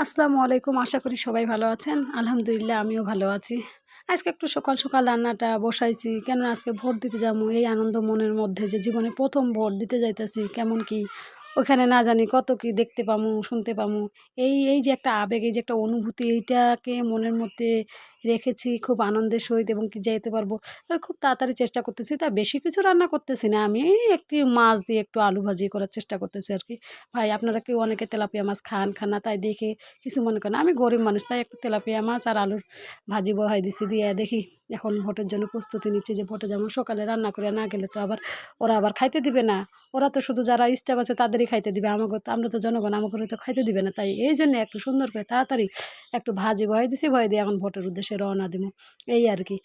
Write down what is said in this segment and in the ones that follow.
আসসালামু আলাইকুম। আশা করি সবাই ভালো আছেন। আলহামদুলিল্লাহ আমিও ভালো আছি। আজকে একটু সকাল সকাল রান্নাটা বসাইছি, কেননা আজকে ভোট দিতে যাবো। এই আনন্দ মনের মধ্যে যে জীবনে প্রথম ভোট দিতে যাইতেছি, কেমন কি ওখানে না জানি কত কি দেখতে পামু, শুনতে পামু। এই যে একটা আবেগ, এই যে একটা অনুভূতি, এইটাকে মনের মধ্যে রেখেছি খুব আনন্দের সহিত, এবং কি যাইতে পারবো। খুব তাড়াতাড়ি চেষ্টা করতেছি, তা বেশি কিছু রান্না করতেছি না আমি। এই একটি মাছ দিয়ে একটু আলু ভাজি করার চেষ্টা করতেছি আর কি। ভাই আপনারা কেউ অনেকে তেলাপিয়া মাছ খান না, তাই দেখে কিছু মনে করেন। আমি গরিব মানুষ, তাই একটু তেলাপিয়া মাছ আর আলুর ভাজি বহাই দিছি, দিয়ে দেখি এখন ভোটের জন্য প্রস্তুতি নিচ্ছে, যে ভোটে যেমন সকালে রান্না করে না গেলে তো আবার ওরা আবার খাইতে দিবে না। ওরা তো শুধু যারা স্টাফ আছে তাদেরই খাইতে দিবে, আমাকে তো, আমরা তো জনগণ, আমাকে তো খাইতে দিবে না। তাই এই জন্য একটু সুন্দর করে তাড়াতাড়ি একটু ভাজি বহাই দিছি, বহাই দিয়ে এখন ভোটের উদ্দেশ্যে রওনা দিব। এই আর কি।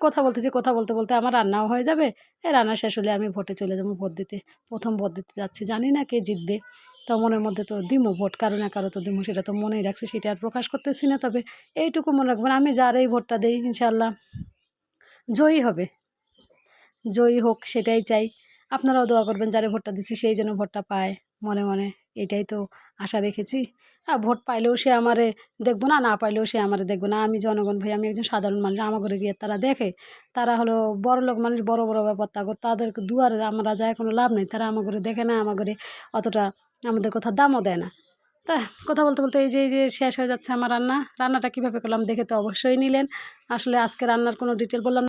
কথা বলতেছি, কথা বলতে বলতে আমার রান্নাও হয়ে যাবে। এই রান্না শেষ হলে আমি ভোটে চলে যাবো ভোট দিতে। প্রথম ভোট দিতে যাচ্ছি, জানি না কে জিতবে। তো মনের মধ্যে তো দিমু ভোট, কারো না কারো তো দিমু, সেটা তো মনেই রাখছি, সেটা আর প্রকাশ করতেছি না। তবে এইটুকু মনে রাখবেন, আমি যার এই ভোটটা দেই ইনশাল্লাহ জয়ী হবে। জয়ী হোক সেটাই চাই। আপনারাও দোয়া করবেন, যারে ভোটটা দিচ্ছি সেই যেন ভোটটা পায়। মনে মনে এটাই তো আশা রেখেছি। ভোট পাইলেও সে আমারে দেখবো না, না পাইলেও সে আমারে দেখবো না। আমি জনগণ ভাই, আমি একজন সাধারণ মানুষ। আমার ঘরে গিয়ে তারা দেখে, তারা হলো বড় লোক মানুষ, বড় বড় ব্যাপার, তাদেরকে দুয়ারে আমরা যায় কোনো লাভ নেই। তারা আমার ঘরে দেখে না, আমার ঘরে অতটা আমাদের কথা দামও দেয় না। তা কথা বলতে বলতে এই যে শেষ হয়ে যাচ্ছে আমার রান্নাটা কীভাবে করলাম দেখে তো অবশ্যই নিলেন। আসলে আজকে রান্নার কোনো ডিটেল বললাম না।